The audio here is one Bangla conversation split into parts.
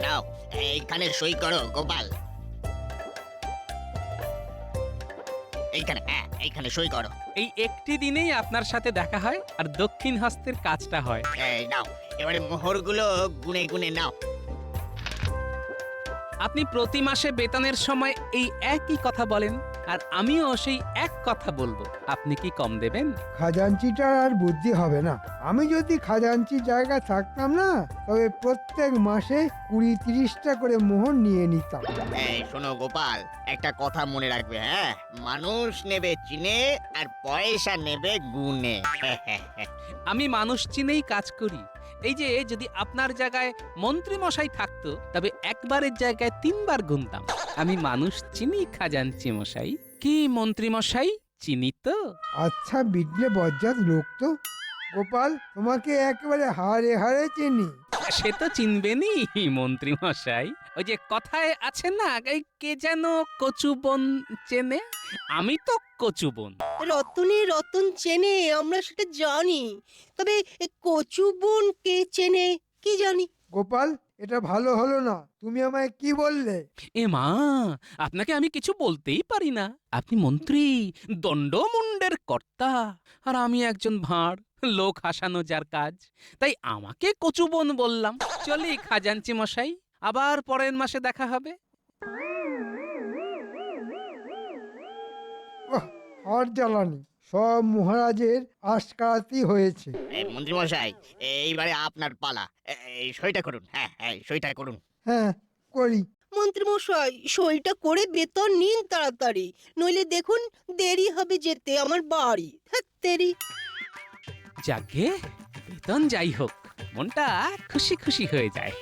নাও, এইখানে সই করো গোপাল। এইখানে, হ্যাঁ, এইখানে সই করো। এই একটি দিনেই আপনার সাথে দেখা হয় আর দক্ষিণ হস্তের কাজটা হয়। এই নাও, এবারে মোহরগুলো গুনে গুনে নাও। আপনি প্রতি মাসে বেতনের সময় এই একই কথা বলেন, আর আমিও সেই এক কথা বলবো। আপনি কি কম দেবেন? খাজাঞ্চিটার আর বুদ্ধি হবে না। আমি যদি খাজাঞ্চির জায়গায় থাকতাম না, তবে প্রত্যেক মাসে 20-30টা করে মোহর নিয়ে নিতাম। এই শোনো গোপাল, একটা কথা মনে রাখবে, হ্যাঁ? মানুষ নেবে চিনে আর পয়সা নেবে গুনে। আমি মানুষ চিনেই কাজ করি। এই যে যদি আপনার জায়গায় মন্ত্রী মশাই থাকতো, তবে একবারের জায়গায় 3বার গুনতাম। আমি মানুষ চিনি খাজাঞ্চি মশাই। কি মন্ত্রী মশাই, চিনি তো? আচ্ছা বিটলে বজ্জাত লোক তো। গোপাল, তোমাকে একেবারে হাড়ে হাড়ে চিনি। সে তো চিনবেনই মন্ত্রী মশাই। ওই যে কথায় আছে না, এই কে যেন কচু বন চেনে, আমি তো কচু বন। রতনে রতন চেনে, আমরা সেটা জানি। তবে কচু বোন কে চেনে কি জানি। গোপাল, এটা ভালো হলো না। তুমি আমায় কি বললে? এ মা, আপনাকে আমি কিছু বলতেই পারি না। আপনি মন্ত্রী, দণ্ডমুণ্ডের কর্তা, আর আমি একজন ভাঁড়, লোক হাসানো যার কাজ। তাই আমাকে কচুবন বললাম। চলি খাজাঞ্চি মশাই, আবার পরের মাসে দেখা হবে। ওহ, আর জ্বালানি। সব মহারাজের আশকারাতি হয়েছে। এই মন্ত্রী মশাই, এইবারে আপনার পালা। এই সইটা করুন, হ্যাঁ হ্যাঁ, সইটা করুন। হ্যাঁ, করি। মন্ত্রী মশাই, সইটা করে বেতন নিন তাড়াতাড়ি, নইলে দেখুন দেরি হবে যেতে আমার বাড়ি। দেরি। যাকে বেতন যাই হোক, মনটা খুশি খুশি হয়ে যায়।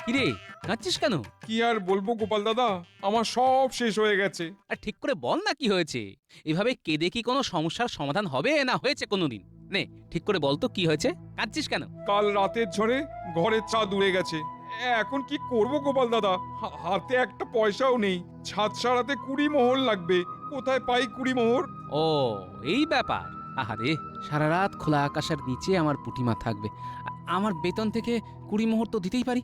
কিরে, কাঁদছিস কেন? কি আর বলবো গোপাল দাদা, আমার সব শেষ হয়ে গেছে। আর ঠিক করে বল না কি হয়েছে। এভাবে কেঁদে কি কোনো সমস্যার সমাধান হবে না হয়েছে কোনোদিন? নে, ঠিক করে বল তো কি হয়েছে, কাঁদছিস কেন? কাল রাতের ঝড়ে ঘরের ছাদ উড়ে গেছে। এখন কি করব গোপাল দাদা, হাতে একটা পয়সাও নেই। ছাদ সারাতে 20 মোহর লাগবে, কোথায় পাই 20 মোহর? ও, এই ব্যাপার। আহারে, সারা রাত খোলা আকাশের নিচে আমার পুটিমা থাকবে। আমার বেতন থেকে 20 মোহর তো দিতেই পারি।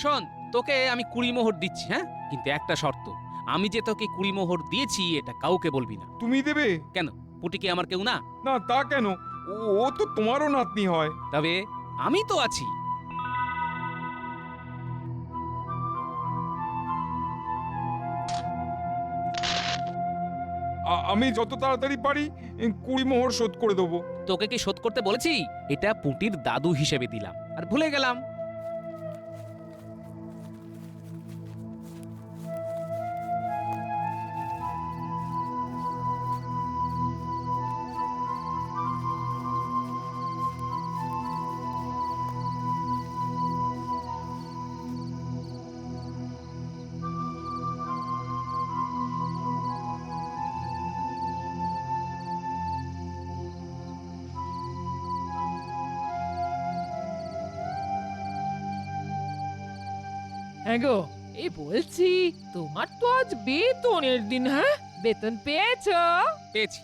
শোন, তোকে আমি 20 মোহর দিচ্ছি, হ্যাঁ, কিন্তু একটা শর্ত। আমি যে তোকে 20 মোহর দিয়েছি এটা কাউকে বলবি না। তুমি দেবে? কেন, পুটি কি আমার কেউ না? না তা কেন, ও তো তোমারও নাতনি হয়। তবে আমি তো আছি। আমি যত তাড়াতাড়ি পারি 20 মোহর শোধ করে দেবো। তোকে কি শোধ করতে বলেছি? এটা পুটির দাদু হিসেবে দিলাম, আর ভুলে গেলাম। হ্যাঁ গো, এই বলছি, তোমার তো আজ বেতনের দিন, হ্যাঁ? বেতন পেয়েছো? পেয়েছি।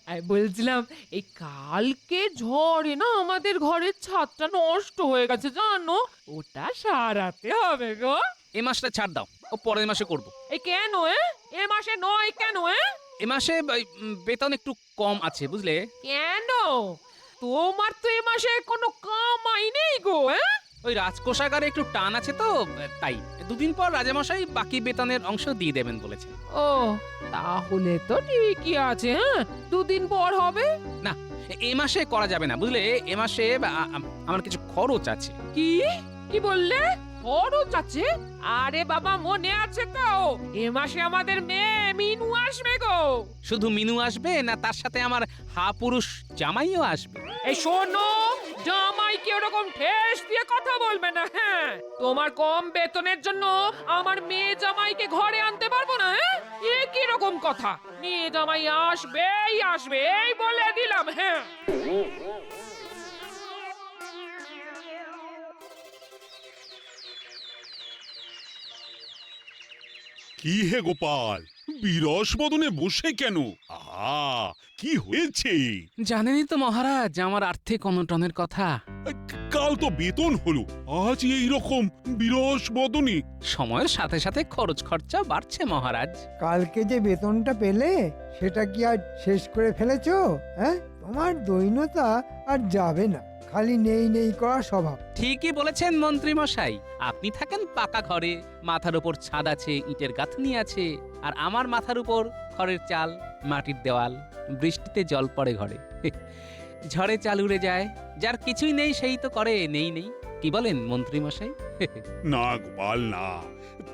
আমি বলছিলাম, এই কালকে ঝড়ে না আমাদের ঘরের ছাদটা নষ্ট হয়ে গেছে জানো, ওটা সারাতে হবে গো। এ মাসটা ছাড় দাও, ও পরের মাসে করব। এই কেন এ মাসে নয় কেন? এ মাসে বেতন একটু কম আছে, বুঝলে? কেন? তোমার তো এ মাসে কোনো কামাই নেই গো। ওই রাজকোষাগারে একটু টান আছে তো, তাই 2 দিন পর রাজামশাই বাকি বেতনের অংশ দিয়ে দেবেন বলেছেন। ও, তাহলে তো ঠিকই আছে। 2 দিন পর হবে। না, এ মাসে করা যাবে না, বুঝলে? এ মাসে আমার কিছু খরচ আছে। কি কি বললে? খরচ আছে? আরে বাবা, মনে আছে তো, এ মাসে আমাদের মেয়ে মিনু আসবে গো। শুধু মিনু আসবে না, তার সাথে আমার পুরুষ জামাইও আসবে? এই শোনো, জামাইকে ওরকম ঠেস দিয়ে কথা বলবে না, হ্যাঁ? তোমার কম বেতনের জন্য আমার মেয়ে জামাইকে ঘরে আনতে পারবো না, হ্যাঁ? এ কি রকম কথা? মেয়ে জামাই আসবেই আসবে, এই বলে দিলাম, হ্যাঁ। কি কি হে গোপাল, বিরস বদনে বসে কেন? আহা, কি হয়েছে? জানেনই তো মহারাজ আমার আর্থিক অনটনের কথা। কাল তো বেতন হলো, আজ এই রকম বিরস বদনে। সময়ের সাথে সাথে খরচ খরচা বাড়ছে মহারাজ। কালকে যে বেতনটা পেলে সেটা কি আর শেষ করে ফেলেছো? হ্যাঁ, তোমার দৈন্যতা আর যাবে না, খালি নেই নেই করা স্বভাব। ঠিকই বলেছেন মন্ত্রী মশাই, আপনি থাকেন পাকা ঘরে, মাথার উপর ছাদ আছে, ইটের গাঁথনি আছে, আর আমার মাথার উপর খড়ের চাল, মাটির দেওয়াল, বৃষ্টিতে জল পড়ে ঘরে, ঝড়ে চাল উড়ে যায়, যার কিছুই নেই সেই তো করে নেই নেই। কি বলেন মন্ত্রী মশাই? না গোপাল না,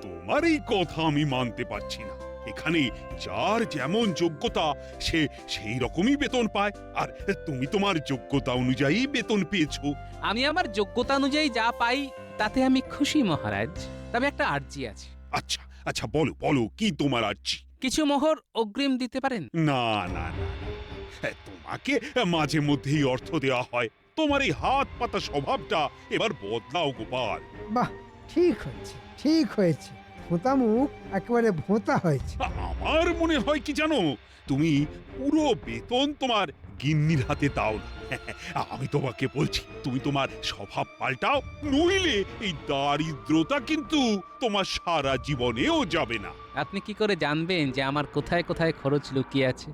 তোমার এই কথা আমি মানতে পারছি না। এখানে যার যেমন যোগ্যতা সে সেই রকমই বেতন পায়, আর তুমি তোমার যোগ্যতা অনুযায়ী বেতন পেয়েছো। আমি আমার যোগ্যতা অনুযায়ী যা পাই তাতে আমি খুশি মহারাজ, তবে একটা আর্জি আছে। আচ্ছা আচ্ছা, বলো বলো, কি তোমার আর্জি? কিছু মোহর অগ্রিম দিতে পারেন? না না না, তোমাকে মাঝে মধ্যেই অর্থ দেওয়া হয়, তোমার এই হাত পাতা স্বভাবটা এবার বদলাও গোপাল। বাহ, ঠিক হয়েছে ঠিক হয়েছে, ভোঁতা মুখ একেবারে ভোঁতা হয়েছে। আমার মনে হয় কি জানো, তুমি পুরো বেতন তোমার গিন্নির হাতে দাও না। আমি তোমাকে বলছি, তুমি তোমার স্বভাব পাল্টাও, নইলে এই দারিদ্রতা কিন্তু তোমার সারা জীবনেও যাবে না। আপনি কি করে জানবেন যে আমার কোথায় কোথায় খরচ লুকিয়ে আছে?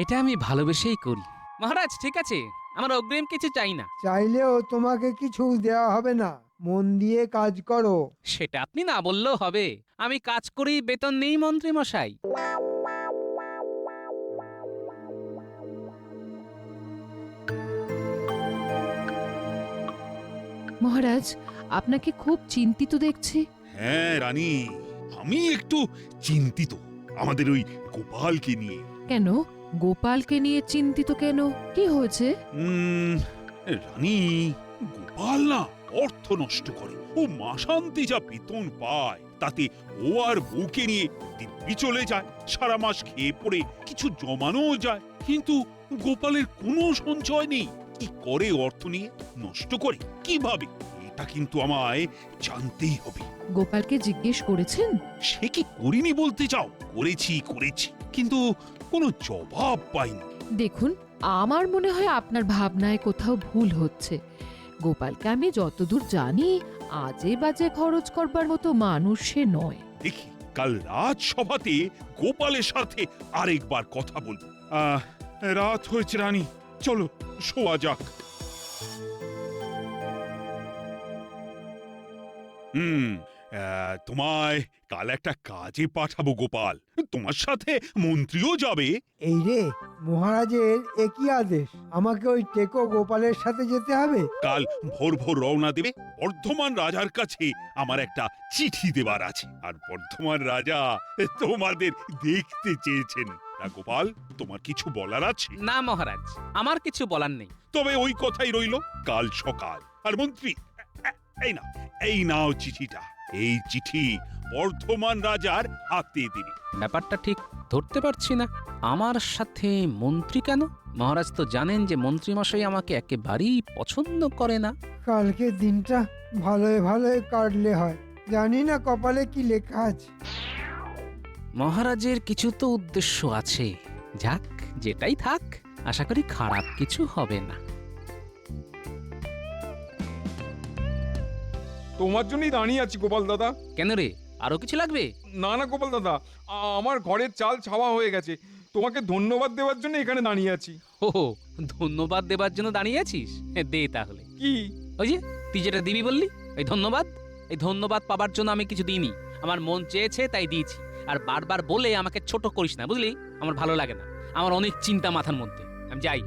এটা আমি ভালোবেসেই করি মহারাজ। ঠিক আছে, আমার অগ্রিম কিছু চাই না। চাইলেও তোমাকে কিছু দেওয়া হবে না, মন দিয়ে কাজ করো। সেটা আপনি না বললেও হবে, আমি কাজ করি বেতন নেই মন্ত্রী মশাই। মহারাজ, আপনাকে খুব চিন্তিত দেখছি। হ্যাঁ রানী, আমি একটু চিন্তিত আমাদের ওই গোপালকে নিয়ে। কেন গোপালকে নিয়ে চিন্তিত কেন? কি হয়েছে? রানী, গোপাল না অর্থ নষ্ট করে, ও মাসান্তে যা বেতন পায় তাতে ও আর বউকে নিয়ে দিব্যি চলে যায়, সারা মাস খেয়ে পড়ে কিছু জমানোও যায়, কিন্তু গোপালের কোনো সঞ্চয় নেই। কি করে অর্থ নিয়ে নষ্ট করে, কিভাবে, এটা কিন্তু আমায় জানতেই হবে। গোপালকে জিজ্ঞেস করেছেন? সে কি করিনি বলতে চাও? করেছি, কিন্তু কোনো জবাব পাইনি। দেখুন, আমার মনে হয় আপনার ভাবনায় কোথাও ভুল হচ্ছে। গোপালকে আমি যতদূর জানি আজে বাজে খরচ করবার মতো মানুষ সে নয়। দেখি কাল রাজসভাতে গোপালের সাথে আরেকবার কথা বলবো। রাত হয়েছে রানী, চলো শোয়া যাক। তোমায় কাল একটা কাজে পাঠাবো গোপাল, তোমার সাথে মন্ত্রীও যাবে। এই রে, মহারাজের একই আদেশ, আমাকে ওই টেকো গোপালের সাথে যেতে হবে? কাল ভোর ভোর রওনা দেবে। বর্ধমান রাজার কাছে আমার একটা চিঠি দেবার আছে, আর বর্ধমান রাজা তোমাদের দেখতে চেয়েছেন। না গোপাল, তোমার কিছু বলার আছে? না মহারাজ, আমার কিছু বলার নেই। তবে ওই কথাই রইল, কাল সকাল। আর মন্ত্রী, এই নাও চিঠিটা, এই চিঠি বর্ধমান রাজার হাতে দিবি। ব্যাপারটা ঠিক ধরতে পারছি না, আমার সাথে মন্ত্রী কেন? মহারাজ তো জানেন যে মন্ত্রী মশাই আমাকে একেবারেই পছন্দ করে না। কালকে দিনটা ভালোই ভালোই কাটলে হয়, জানি না কপালে কি লেখা আছে। মহারাজের কিছু তো উদ্দেশ্য আছে, যাক যেটাই থাক, আশা করি খারাপ কিছু হবে না। তোমার জন্যই দাঁড়িয়ে আছি গোপাল দাদা। কেন রে, আরো কিছু লাগবে? না না গোপাল দাদা, আমার ঘরের চাল ছাওয়া হয়ে গেছে, তোমাকে ধন্যবাদ দেওয়ার জন্য এখানে দাঁড়িয়ে আছি। ও, ধন্যবাদ দেবার জন্য দাঁড়িয়ে আছিস? দে তাহলে। কি? ওই যে তুই যেটা দিবি বললি, এই ধন্যবাদ। এই ধন্যবাদ পাবার জন্য আমি কিছু দিইনি, আমার মন চেয়েছে তাই দিয়েছি। আর বারবার বলে আমাকে ছোট করিস না, বুঝলি? আমার ভালো লাগে না, আমার অনেক চিন্তা মাথার মধ্যে। আমি যাই।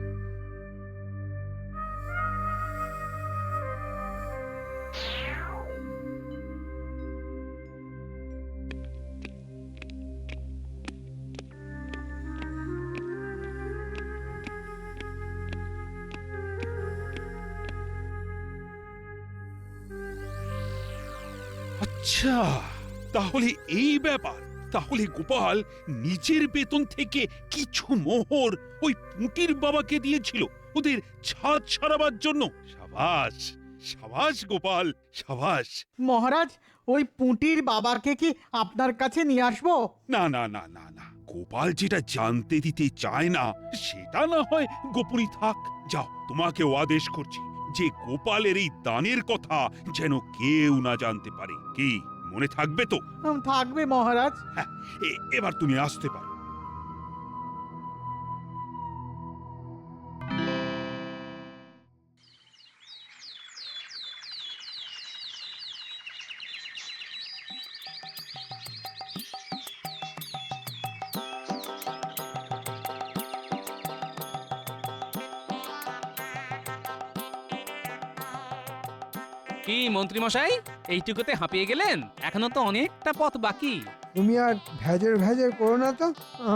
আচ্ছা, তাহলে এই ব্যাপার। তাহলে গোপাল নিজের বেতন থেকে কিছু মোহর ওই পুঁটির বাবাকে দিয়েছিল ওদের ছাদ সারাবার জন্য। সাবাস, সাবাস গোপাল, সাবাস। মহারাজ ওই পুঁটির বাবাকে কি আপনার কাছে নিয়ে আসবো? না না না না না, গোপাল যেটা জানতে দিতে চায় না সেটা না হয় গোপনই থাক। যাও, তোমাকেও আদেশ করছি যে গোপালের এই দানের কথা যেন কেউ না জানতে পারে। কি মনে থাকবে তো? থাকবে মহারাজ। হ্যাঁ, এবার তুমি আসতে পারো। কি মন্ত্রী মশাই, এইটুকুতে হাঁপিয়ে গেলেন? এখনো তো অনেকটা পথ বাকি। তুমি আর ভেজর ভেজর করো না তো।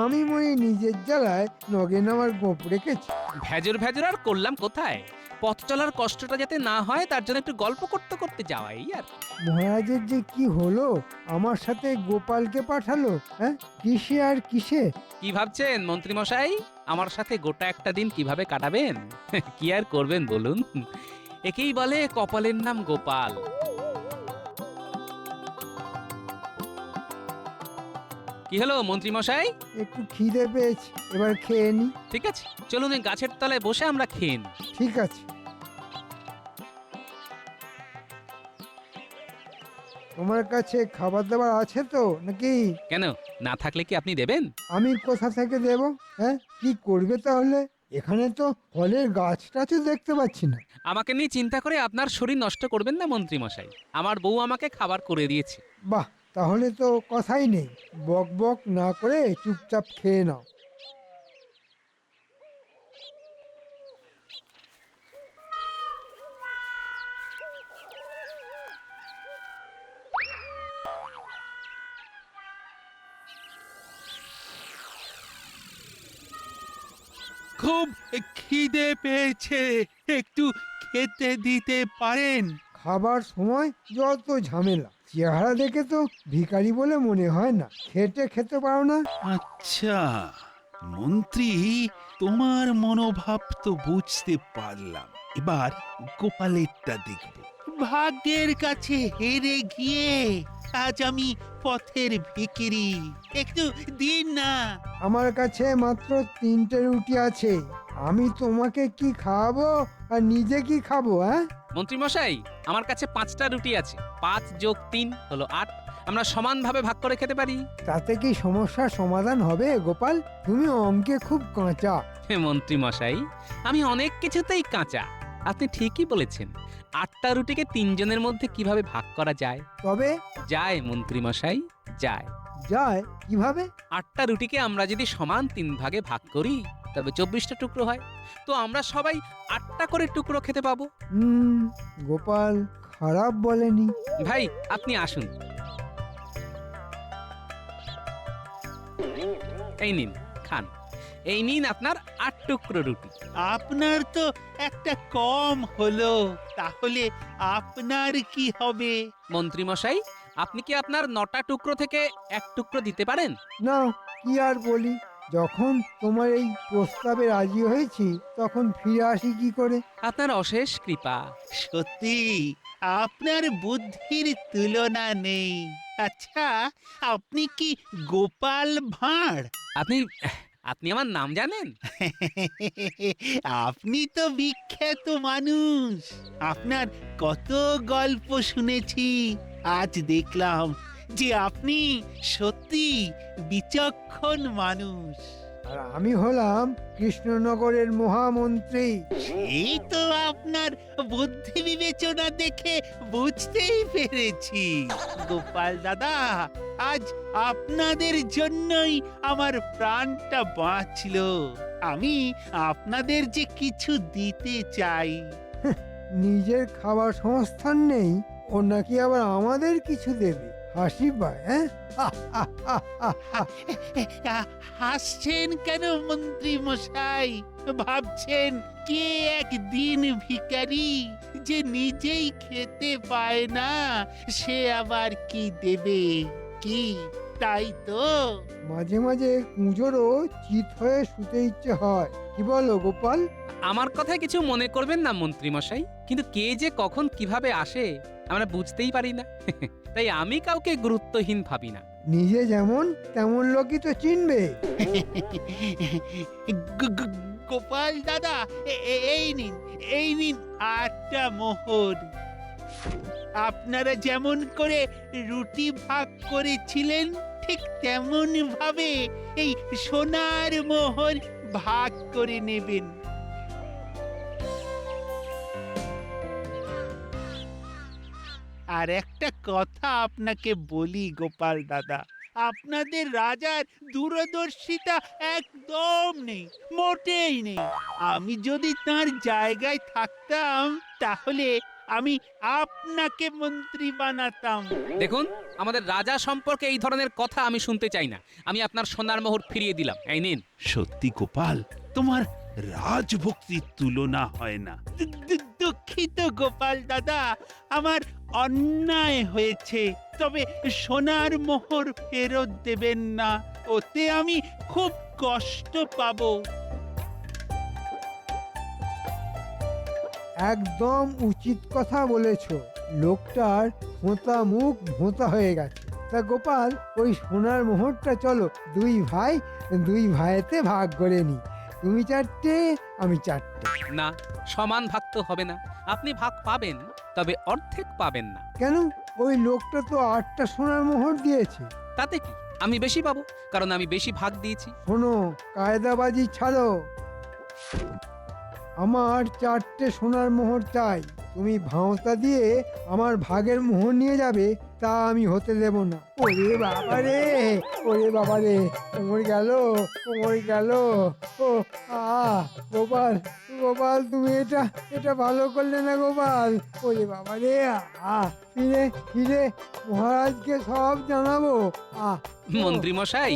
আমি মনে নিজের জ্বালায় নগেন আমার গোপ রেখেছি। ভেজর ভেজর আর করলাম কোথায়? পথ চলার কষ্টটা যাতে না হয় তার জন্য একটু গল্প করতে করতে যাওয়াই আর কি। মহারাজের যে কি হলো, আমার সাথে গোপালকে পাঠালো, হ্যাঁ কিসে আর কিসে? কি ভাবছেন মন্ত্রী মশাই, আমার সাথে গোটা একটা দিন কিভাবে কাটাবেন? কি আর করবেন বলুন, একেই বলে কপালের নাম গোপাল। কি হলো মন্ত্রী মশাই? একটু খিদে পেয়েছি, এবার খেয়ে নি। ঠিক আছে, চলুন এই গাছের তলায় বসে আমরা খেয়ে নিই। ঠিক আছে। তোমার কাছে খাবার দাবার আছে তো নাকি? কেন, না থাকলে কি আপনি দেবেন? আমি কোথা থেকে দেব? হ্যাঁ, কি করবে তাহলে? এখানে তো ফলের গাছটা তো দেখতে পাচ্ছি না। আমাকে নিয়ে চিন্তা করে আপনার শরীর নষ্ট করবেন না মন্ত্রী মশাই। আমার বউ আমাকে খাবার করে দিয়েছে। বাহ, তাহলে তো কথাই নেই। বক বক না করে চুপচাপ খেয়ে নাও। খুব খিদে পেয়েছে, একটু খেতে দিতে পারেন? খাবার সময় যত ঝামেলা। চেহারা দেখে তো ভিখারি বলে মনে হয় না। খেতে খেতে পারো না? আচ্ছা মন্ত্রী, তোমার মনোভাব তো বুঝতে পারলাম। এবার গোপালেরটা দেখব। ভাগ্যের কাছে হেরে গিয়ে আজ আমি পথের ভিখিরি, একটু দিন না। আমার কাছে মাত্র 3টে রুটি আছে। আমি তোমাকে কি খাওয়াবো আর নিজে কি খাবো? হ্যাঁ মন্ত্রী মশাই, আমার কাছে 5টা রুটি আছে। 5 যোগ 3 হলো 8। আমরা সমানভাবে ভাগ করে খেতে পারি। তাতে কি সমস্যার সমাধান হবে গোপাল? তুমি অঙ্কে খুব কাঁচা। হে মন্ত্রী মশাই, আমি অনেক কিছুতেই কাঁচা। আপনি ঠিকই বলেছেন। 8টা রুটিকে 3 জনের মধ্যে কিভাবে ভাগ করা যায়? তবে যায় মন্ত্রী মশাই, যায়। যায় কিভাবে? 8টা রুটিকে আমরা যদি সমান 3 ভাগে ভাগ করি তবে 24টা টুকরো হয়। তো আমরা সবাই 8টা করে টুকরো খেতে পাবো। গোপাল খারাপ বলেনি। ভাই আপনি আসুন, এই নিন খান। এই নিন আপনার 8 টুকরো রুটি। আপনার তো একটা কম হলো, তাহলে আপনার কি হবে? মন্ত্রী মশাই, আপনি কি আপনার 9টা টুকরো থেকে 1 টুকরো দিতে পারেন? না, কি আর বলি। যখন তোমার এই প্রস্তাবে রাজি হয়েছি তখন ফিরে আসি কি করে? আপনার অশেষ কৃপা। সত্যি আপনার বুদ্ধির তুলনা নেই। আচ্ছা, আপনি কি গোপাল ভাঁড়? আপনি আপনি আমার নাম জানেন? আপনি তো বিখ্যাত মানুষ, আপনার কত গল্প শুনেছি। আজ দেখলাম যে আপনি সত্যি বিচক্ষণ মানুষ। আর আমি হলাম কৃষ্ণনগরের মহামন্ত্রী। এই তো আপনার বুদ্ধি বিবেচনা দেখে বুঝতেই পেরেছি। গোপাল দাদা, আজ আপনাদের জন্যই আমার প্রাণটা বাঁচলো। আমি আপনাদের যে কিছু দিতে চাই। নিজের খাবার সংস্থান নেই, ও নাকি আবার আমাদের কিছু দেবে? হাসি পায়। হ্যাঁ, হাসছেন কেন মন্ত্রী মশাই? ভাবছেন কে একদিন ভিখারি যে নিজেই খেতে পায় না, সে আবার কি দেবে? কি তাই তো? মাঝে মাঝে কুঁজোরও চিত হয়ে শুতে ইচ্ছে হয়। কি বলো গোপাল? আমার কথায় কিছু মনে করবেন না মন্ত্রী মশাই, কিন্তু কে যে কখন কিভাবে আসে আমরা বুঝতেই পারি না। তাই আমি কাউকে গুরুত্বহীন ভাবি না। নিজে যেমন তেমন লোকই তো চিনবে। গোপাল দাদা, এই নিন, এই নিন 8টা মোহর। আপনারা যেমন করে রুটি ভাগ করেছিলেন ঠিক তেমন ভাবে এই সোনার মোহর ভাগ করে নেবেন। আর একটা কথা আপনাকে বলি গোপাল দাদা, আপনাদের রাজার দূরদর্শিতা একদম নেই, মোটেই নেই। আমি যদি তার জায়গায় থাকতাম তাহলে আমি আপনাকে মন্ত্রী বানাতাম। দেখুন, আমাদের রাজা সম্পর্কে এই ধরনের কথা আমি শুনতে চাই না। আমি আপনার সোনার মোহর ফিরিয়ে দিলাম, এই নিন। সত্যি গোপাল, তোমার রাজভক্তির তুলনা হয় না। দুঃখিত গোপাল দাদা, আমার অন্যায় হয়েছে, তবে সোনার মোহর ফেরত দেবেন না, ওতে আমি খুব কষ্ট পাবো। একদম উচিত কথা বলেছ। লোকটার ভোঁতা মুখ ভোঁতা হয়ে গেছে। তা গোপাল, ওই সোনার মোহরটা চলো দুই ভাইতে ভাগ করে নি। তুমি 4টে, আমি 4টে। না, সমান ভাগ তো হবে না। আপনি ভাগ পাবেন, তবে অর্ধেক পাবেন না। কেন? ওই লোকটা তো 8টা সোনার মোহর দিয়েছে। তাতে কি, আমি বেশি পাবো, কারণ আমি বেশি ভাগ দিয়েছি। শোনো, কায়দাবাজি ছাড়ো। আমার 4টে সোনার মোহর চাই। তুমি ভাঁওতা দিয়ে আমার ভাগের মোহর নিয়ে যাবে, তা আমি হতে দেব না। ওরে বাবারে, ওরে বাবারে, কোমর গেল, কোমর গেল। ও গোপাল, গোপাল, তুমি এটা ভালো করলে না গোপাল। ওরে বাবারে, ফিরে ফিরে মহারাজকে সব জানাবো। মন্ত্রী মশাই,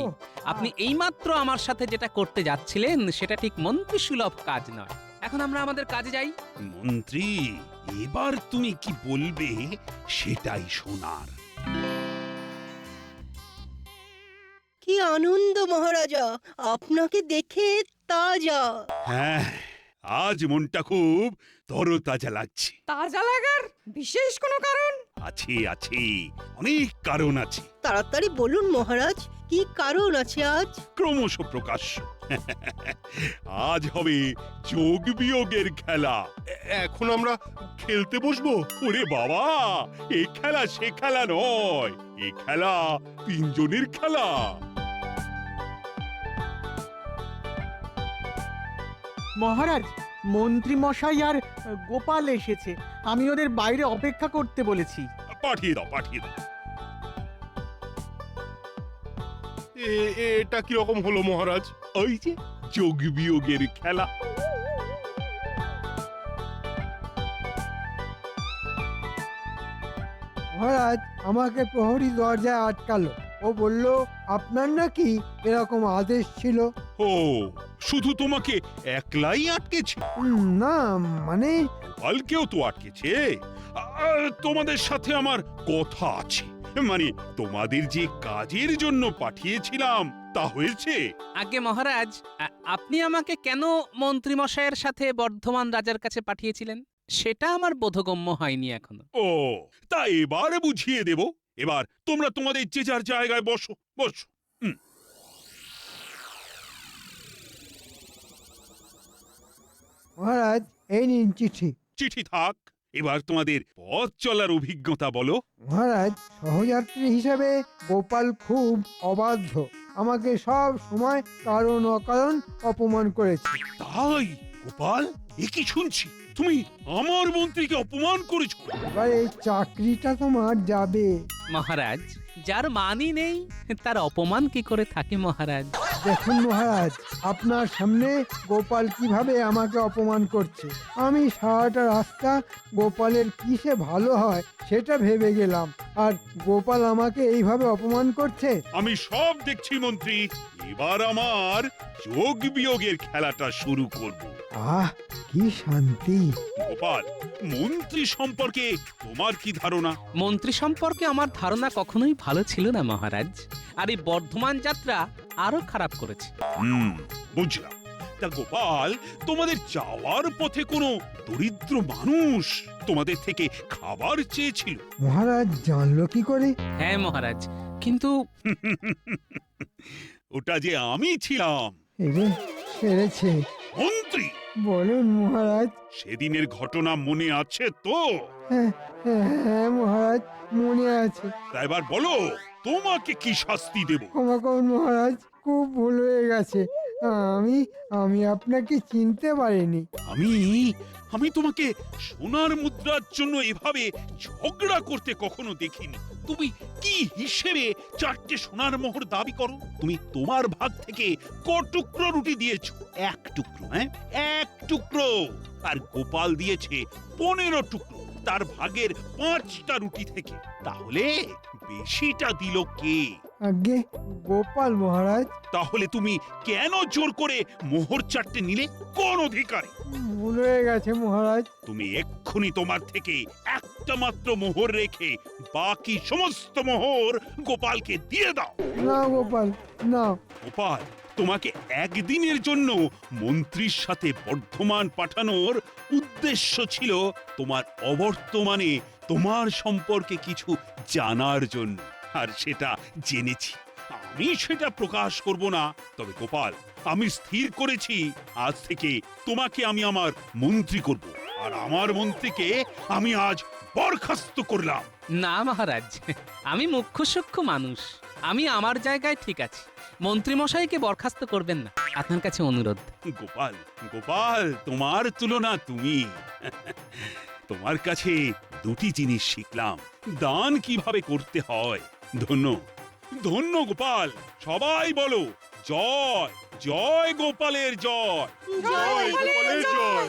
আপনি এইমাত্র আমার সাথে যেটা করতে যাচ্ছিলেন সেটা ঠিক মন্ত্রী সুলভ কাজ নয়। এখন আমরা আমাদের কাজে যাই। মন্ত্রী, এবার তুমি কি বলবে সেটাই শোনার। কি আনন্দ মহারাজা, আপনাকে দেখে তাজা। হ্যাঁ, আজ মনটা খুব তরতাজা লাগছে। তাজা লাগার বিশেষ কোনো কারণ? আছে, অনেক কারণ আছে। তাড়াতাড়ি বলুন মহারাজ, কি কারণ আছে আজ? ক্রমশ প্রকাশ্য। আজ হবে যোগ বিয়োগের খেলা। এখন আমরা খেলতে বসবো? ওরে বাবা, এ খেলা সে খেলা নয়, এ খেলা 3 জনের খেলা। মহারাজ, মন্ত্রী মশাই আর গোপাল এসেছে। আমি ওদের বাইরে অপেক্ষা করতে বলেছি। পাঠিয়ে দাও। এটা কি রকম হলো মহারাজ? ওই যে যোগ বিয়োগের খেলা। মহারাজ আমাকে প্রহরী দরজায় আটকালো। ও বলল আপনার নাকি এরকম আদেশ ছিল। ও, শুধু তোমাকে একলাই আটকেছে? না, মানে কালকেও তো আটকেছে। তোমাদের সাথে আমার কথা আছে। মানে তোমাদের যে কাজের জন্য পাঠিয়েছিলাম তা হয়েছে? আগে মহারাজ, আপনি আমাকে কেন মন্ত্রী মশাইয়ের সাথে বর্ধমান রাজার কাছে পাঠিয়েছিলেন সেটা আমার বোধগম্য হয়নি এখনো। ও, তা এবারে বুঝিয়ে দেব। এবার তোমরা তোমাদের যে যার জায়গায় বসো। মহারাজ, এই নিন চিঠি। চিঠি থাক, এবার তোমাদের পথ চলার অভিজ্ঞতা বলো। মহারাজ, সহযাত্রী হিসেবে গোপাল খুব অবাধ্য। আমাকে সব সময় কারণ অকারণ অপমান করেছে। তাই গোপাল, এ কি শুনছি? তুমি আমার মন্ত্রীকে অপমান করেছো? এবার এই চাকরিটা তোমার যাবে। মহারাজ, যার মানই নেই তার অপমান কি করে থাকে মহারাজ? দেখুন মহারাজ, আপনার সামনে গোপাল কিভাবে আমাকে অপমান করছে। আমি সারাটা রাস্তা গোপালের কিসে ভালো হয় সেটা ভেবে গেলাম, আর গোপাল আমাকে এইভাবে অপমান করছে। আমি সব দেখছি মন্ত্রী। এবার আমার যোগ বিয়োগের খেলাটা শুরু করব। কি শান্তি। গোপাল, মন্ত্রী সম্পর্কে তোমার কি ধারণা? মন্ত্রী সম্পর্কে আমার ধারণা কখনোই ভালো ছিল না মহারাজ, আর এই বর্ধমান যাত্রা আরো খারাপ করেছে। বুঝলাম। তা গোপাল, তোমাদের যাওয়ার পথে কোনো দরিদ্র মানুষ তোমাদের থেকে খাবার চেয়েছিল? মহারাজ জানলো কি করে? হ্যাঁ মহারাজ, কিন্তু ওটা যে আমি ছিলাম, এরে সেরেছে। মন্ত্রী। বলুন মহারাজ। সেদিনের ঘটনা মনে আছে তো? হ্যাঁ হ্যাঁ মহারাজ, মনে আছে। তা এবার বলো, তোমাকে কি শাস্তি দেব? ক্ষমা করুন মহারাজ, খুব ভুল হয়ে গেছে। আমি আমি আপনাকে চিনতে পারিনি। আমি তোমাকে সোনার মুদ্রার জন্য এভাবে ঝগড়া করতে কখনো দেখিনি। তুমি কি হিসেবে 4টে সোনার মোহর দাবি করো? তুমি তোমার ভাগ থেকে ক টুকরো রুটি দিয়েছো? 1 টুকরো। হ্যাঁ, 1 টুকরো। আর গোপাল দিয়েছে 15 টুকরো তার ভাগের 5টা রুটি থেকে। তাহলে বেশিটা দিল কে? আগে গোপাল মহারাজ। তাহলে তুমি কেন জোর করে মোহর 4টে নিলে? কোন অধিকারে? ভুল হয়ে গেছে মহারাজ। তুমি এক্ষুনি তোমার থেকে একটা মাত্র মোহর রেখে বাকি সমস্ত মোহর গোপালকে দিয়ে দাও। না গোপাল, না। গোপাল, তোমাকে একদিনের জন্য মন্ত্রীর সাথে বর্ধমান পাঠানোর উদ্দেশ্য ছিল তোমার অবর্তমানে তোমার সম্পর্কে কিছু জানার জন্য, আর সেটা জেনেছি। আমি সেটা প্রকাশ করব না। তবে গোপাল, আমি স্থির করেছি আজ থেকে তোমাকে আমি আমার মন্ত্রী করব, আর আমার মন্ত্রীকে আমি আজ বরখাস্ত করলাম। না মহারাজ, আমি মুখ্য সূক্ষ্ম মানুষ, আমি আমার জায়গায় ঠিক আছি। মন্ত্রী মশাইকে বরখাস্ত করবেন না, আপনার কাছে অনুরোধ। গোপাল, গোপাল, তোমার তুলনা তুমি। তোমার কাছে 2টি জিনিস শিখলাম, দান কিভাবে করতে হয়। ধন্য, ধন্য গোপাল। সবাই বলো জয়, জয় গোপালের জয়। জয় গোপালের জয়।